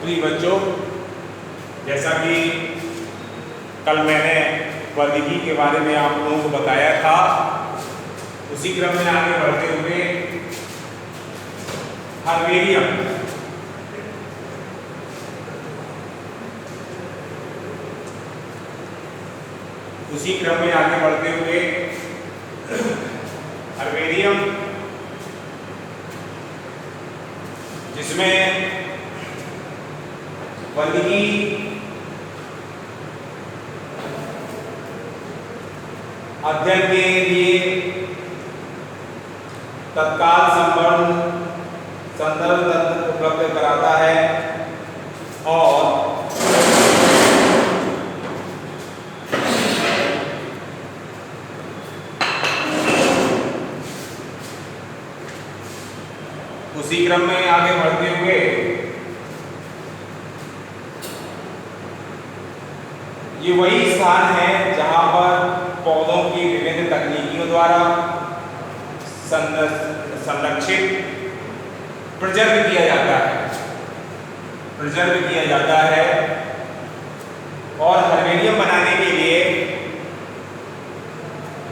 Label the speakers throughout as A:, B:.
A: प्रिय बच्चों, जैसा कि कल मैंने वर्गीकी के बारे में आप लोगों को बताया था, उसी क्रम में आगे बढ़ते हुए हर्बेरियम जिसमें वर्गीकी अध्ययन के लिए तत्काल संदर्भ तत्व उपलब्ध कराता है और उसी क्रम में आगे बढ़ते हुए ये वही स्थान है जहां पर पौधों की विभिन्न तकनीकियों द्वारा संरक्षित प्रिजर्व किया जाता है और हर्बेरियम बनाने के लिए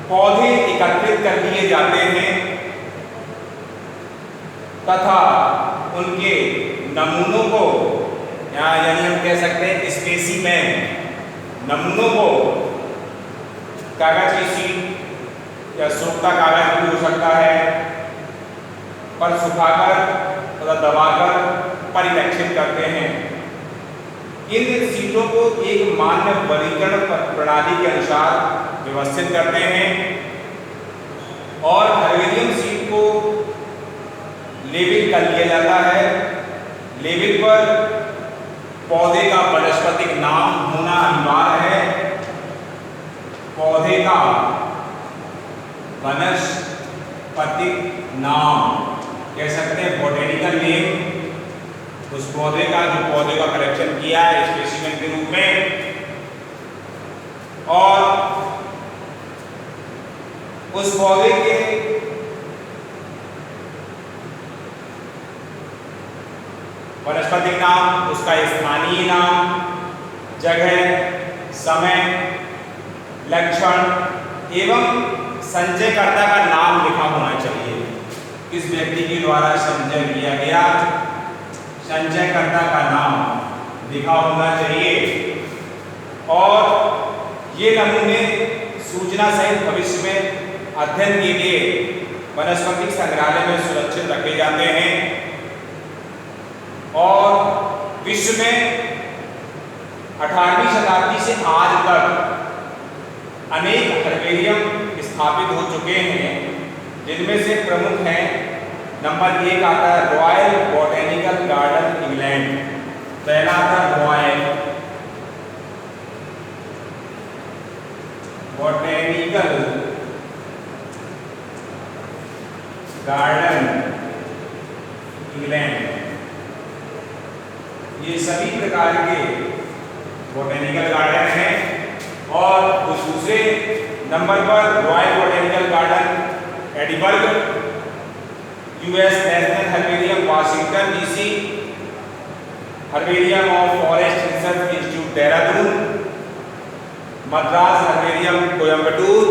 A: पौधे एकत्रित कर लिए जाते हैं तथा उनके नमूनों को यानी हम कह सकते हैं स्पेसीमेन नमूनों को कागज की शीट या सूखता कागज भी हो सकता है पर सुखाकर तथा दबाकर परिलक्षित करते हैं। इन शीटों को एक मान्य वर्गीकरण प्रणाली के अनुसार व्यवस्थित करते हैं और हर्बेरियम शीट को लेबल कर लिया जाता है। लेबल पर पौधे का वानस्पतिक नाम होना अनिवार्य है। पौधे का वानस्पतिक नाम कह सकते हैं, बॉटेनिकल नेम, उस पौधे का जो पौधे का कलेक्शन किया है स्पेसिमेन के रूप में, और उस पौधे के वानस्पतिक नाम, उसका स्थानीय नाम, जगह, समय, लक्षण एवं संचयकर्ता का नाम लिखा होना चाहिए। किस व्यक्ति के द्वारा संचय किया गया, संचयकर्ता का नाम लिखा होना चाहिए और ये नमूने सूचना सहित भविष्य में अध्ययन के लिए वनस्पतिक संग्रहालय में सुरक्षित रखे जाते हैं और विश्व में 18वीं शताब्दी से आज तक अनेक हर्बेरियम स्थापित हो चुके हैं, जिनमें से प्रमुख हैं, नंबर 1 आता है रॉयल बॉटेनिकल गार्डन इंग्लैंड। पहला आता है रॉयल बॉटेनिकल गार्डन इंग्लैंड। ये सभी प्रकार के बॉटेनिकल गार्डन हैं और दूसरे नंबर पर royal botanical garden Edinburgh, US national herbarium Washington DC, herbarium of forest research institute Dehradun, Madras herbarium Coimbatore,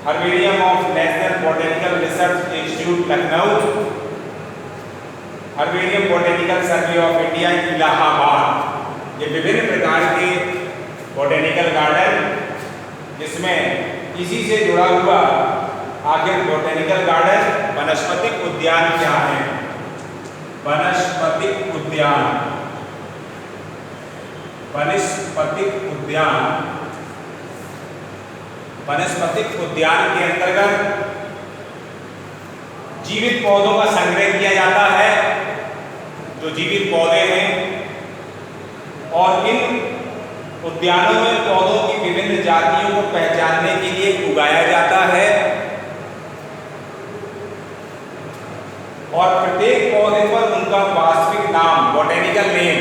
A: herbarium of national botanical research institute Lucknow, herbarium botanical survey of India Allahabad. ये विभिन्न प्रकार के बॉटेनिकल गार्डन, जिसमें इसी से जुड़ा हुआ आखिर बॉटेनिकल गार्डन वनस्पतिक उद्यान क्या है। वनस्पतिक उद्यान, वनस्पतिक उद्यान के अंतर्गत जीवित पौधों का संग्रह किया जाता है, जो जीवित पौधे हैं, और इन उद्यानों में पौधों की विभिन्न जातियों को पहचानने के लिए उगाया जाता है और प्रत्येक पौधे पर उनका वास्तविक नाम, बॉटेनिकल नेम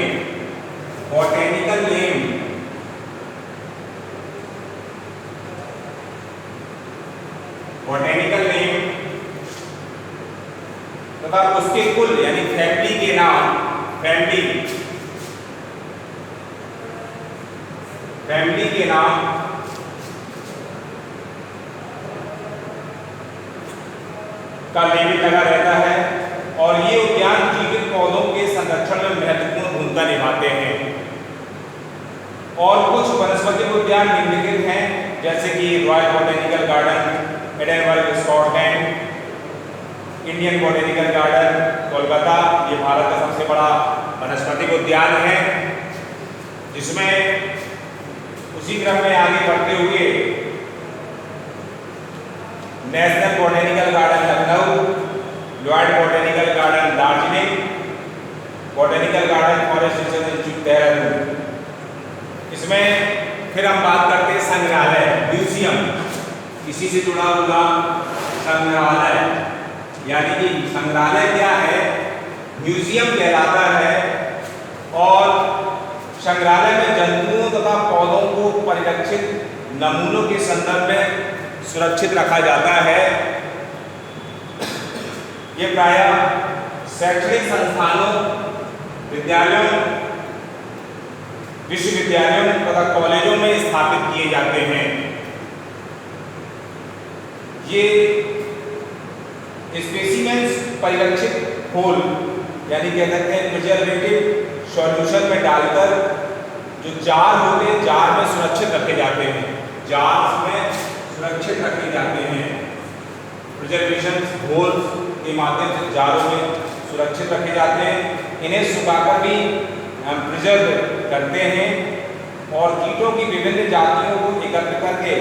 A: तथा उसके कुल यानी फैमिली के नाम फैमिली के नाम का लेबल लगा रहता है और ये उद्यान जीवित पौधों के संरक्षण में महत्वपूर्ण भूमिका निभाते हैं। और कुछ वनस्पति उद्यान निम्नलिखित हैं, जैसे कि royal botanical garden Edinburgh Scotland, Indian botanical garden Kolkata, ये भारत का सबसे बड़ा वनस्पति उद्यान है, जिसमें उसी क्रम में आगे बढ़ते हुए national botanical garden Lucknow, Lloyd botanical garden Darjeeling, botanical garden forest research institute Dehradun. इसमें फिर हम बात करते हैं संग्रहालय, म्यूजियम, इसी से जुड़ा हुआ संग्रहालय। यानी कि संग्रहालय क्या है, म्यूजियम कहलाता है। और संग्रहालय में जंतुओं तथा पौधों को परिरक्षित नमूनों के संदर्भ में सुरक्षित रखा जाता है। ये प्रायः शैक्षणिक संस्थानों, विद्यालयों, विश्वविद्यालयों तथा कॉलेजों में स्थापित किए जाते हैं। ये स्पेसिमेंस परिरक्षित खोल यानी कह सकते हैं प्रिजर्वेटिव सॉल्यूशन में डालकर जो जार होते हैं, जार में सुरक्षित रखे जाते हैं, जार में सुरक्षित रखे जाते हैं। प्रिजर्वेशन घोल के माध्यम से जारों में सुरक्षित रखे जाते हैं। इन्हें सुखाकर भी हम प्रिजर्व करते हैं और कीटों की विभिन्न जातियों को एकत्र करके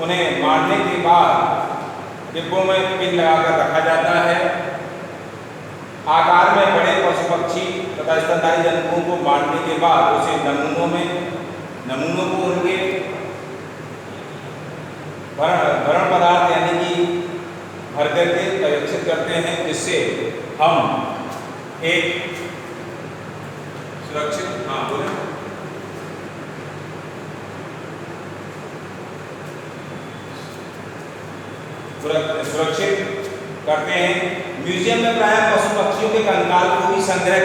A: उन्हें मारने के बाद डिब्बों में पिन लगाकर रखा जाता है। आकार में बड़े पशु पक्षी तथा स्तनधारी जंतुओं को मारने के बाद उसे नमूनों को उनके भरण पदार्थ यानी कि भर करके परीक्षित करते हैं, जिससे हम एक सुरक्षित सुरक्षित करते हैं। म्यूजियम में प्रायः पशु पक्षियों के कंकाल को भी संग्रह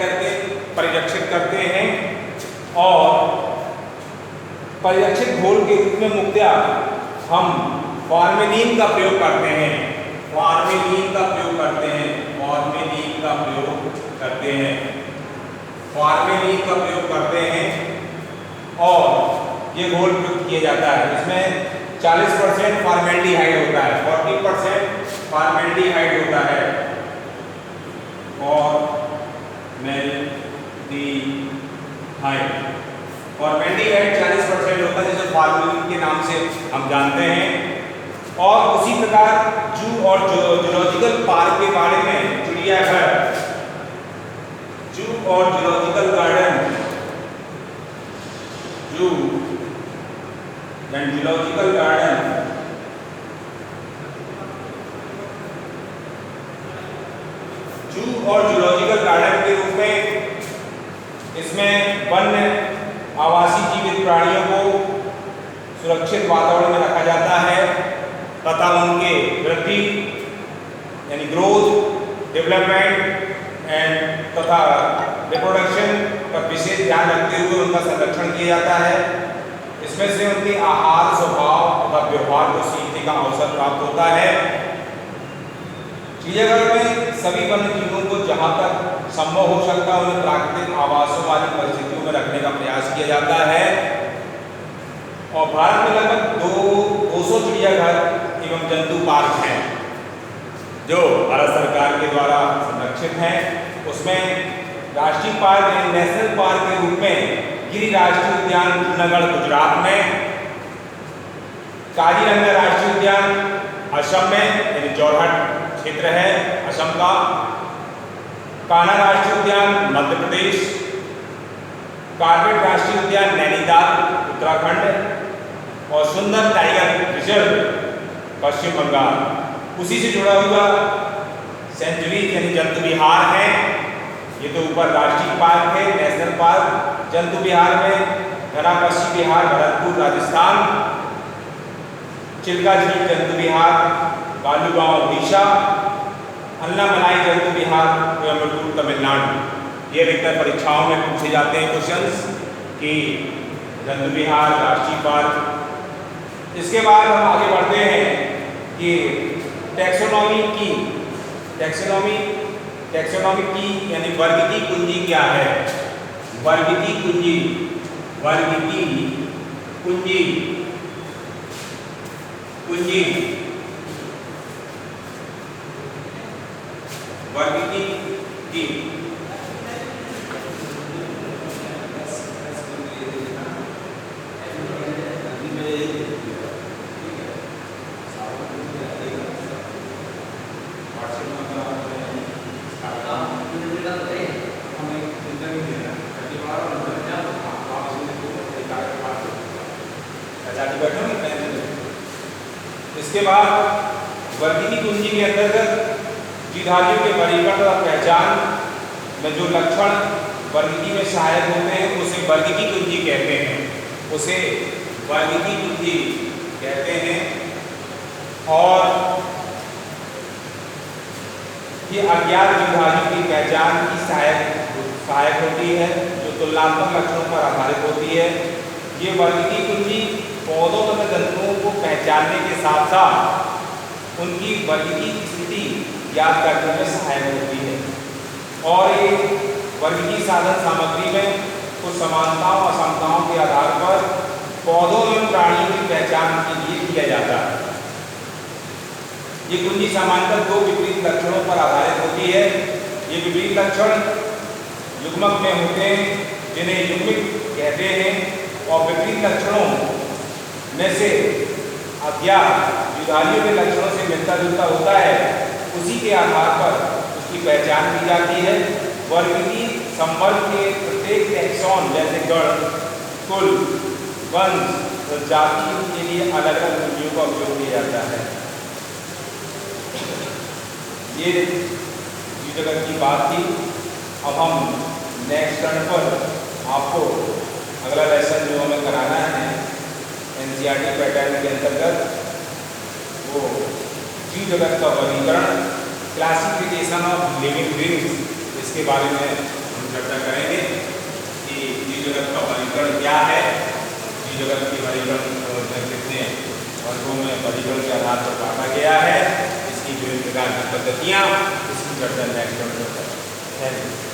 A: करके परिरक्षित करते हैं और परिरक्षित घोल के रूप में मुख्यतः हम फॉर्मेलिन का प्रयोग करते हैं। और ये घोल प्रयोग किया जाता है। इसमें 40% फॉर्मेल्डिहाइड होता है, 40% फॉर्मेल्डिहाइड होता है। फॉर्मेल्डिहाइड 40% होता है, जिसे फॉर्मेलिन के नाम से हम जानते हैं। और उसी प्रकार जू और जूलॉजिकल पार्क के बारे में चिड़ियाघर, जू और जूलॉजिकल गार्डन, जू और जूलॉजिकल गार्डन के रूप में इसमें वन्य आवासी जीवित प्राणियों को सुरक्षित वातावरण में रखा जाता है तथा उनके वृद्धि यानी ग्रोथ, डेवलपमेंट एंड तथा रिप्रोडक्शन का विशेष ध्यान रखते हुए उनका संरक्षण किया जाता है। इसमें से उनके आहार, स्वभाव तथा व्यवहार को सीखने का अवसर प्राप्त होता है। चिड़ियाघर में सभी वन्य जीवों को जहां तक संभव हो सकता है उन्हें प्राकृतिक आवासों वाली परिस्थितियों में रखने का प्रयास किया जाता है। और भारत में लगभग 200 चिड़ियाघर एवं जंतु पार्क हैं जो भारत सरकार के द्वारा संरक्षित हैं। उसमें राष्ट्रीय पार्क यानी नेशनल पार्क के रूप में गिरी राष्ट्रीय उद्यान जूनागढ़ गुजरात में, काजीरंगा राष्ट्रीय उद्यान असम में यानी जोरहट क्षेत्र है असम का, कान्हा राष्ट्रीय उद्यान मध्य प्रदेश, कार्बेट राष्ट्रीय उद्यान नैनीताल उत्तराखंड और सुंदर टाइगर रिजर्व पश्चिम बंगाल। उसी से जुड़ा हुआ सेंचुरी यानी जंतु विहार है। ये तो ऊपर राष्ट्रीय पार्क है, नेशनल पार्क। जंतु विहार में घना पक्षी विहार भरतपुर राजस्थान, चिल्का झील जंतु विहार बालूगांव उड़ीसा, अन्नामलाई जंतु विहार कोयम्बटूर तमिलनाडु। ये अधिकतर परीक्षाओं में पूछे जाते हैं क्वेश्चंस कि जंतु विहार, राष्ट्रीय पार्क। इसके बाद हम आगे बढ़ते हैं कि टैक्सोनॉमी की यानी वर्ग की कुंजी क्या है। वर्ग की कुंजी इसके बाद वर्गीकी कुंजी के अंतर्गत जीवधारियों के वर्गीकरण और पहचान में जो लक्षण वर्गीकी में सहायक होते हैं उसे वर्गीकी कुंजी कहते हैं। और ये अज्ञात जीवधारियों की पहचान की सहायक होती है, जो तुलनात्मक लक्षणों पर आधारित होती है। ये वर्गीकी कुंजी पौधों तथा जंतुओं को पहचानने के साथ साथ उनकी वर्गीकी स्थिति याद करने में सहायक होती है। और ये वर्गीकी साधन सामग्री में कुछ समानताओं असमानताओं के आधार पर पौधों एवं प्राणियों की पहचान के लिए किया जाता है। ये कुंजी सामान्यतः दो विपरीत लक्षणों पर आधारित होती है। ये विपरीत लक्षण युग्मक में होते हैं, जिन्हें युग्मिक कहते हैं, और विपरीत लक्षणों में से अज्ञात जीवधारियों के लक्षणों से मिलता जुलता होता है, उसी के आधार पर उसकी पहचान की जाती है। वर्गीकी संवर्ग के प्रत्येक टैक्सॉन जैसे गण, कुल, वंश और जाति के लिए अलग अलग कुंजियों का उपयोग किया जाता है। ये जीव जगत की बात थी। अब हम नेक्स्ट टर्न पर आपको अगला लेसन जो हमें कराना है एनसीईआरटी पैटर्न के अंतर्गत, वो जीव जगत का वर्गीकरण, क्लासिफिकेशन ऑफ लिविंग बीइंग्स, इसके बारे में हम चर्चा करेंगे कि जीव जगत का वर्गीकरण क्या है, जीव जगत के वर्गीकरण कितने वर्गों में वर्गीकरण के आधार पर बांटा गया है, इसकी विभिन्न प्रकार की पद्धतियाँ, इसकी चर्चा नेक्स्ट में करेंगे।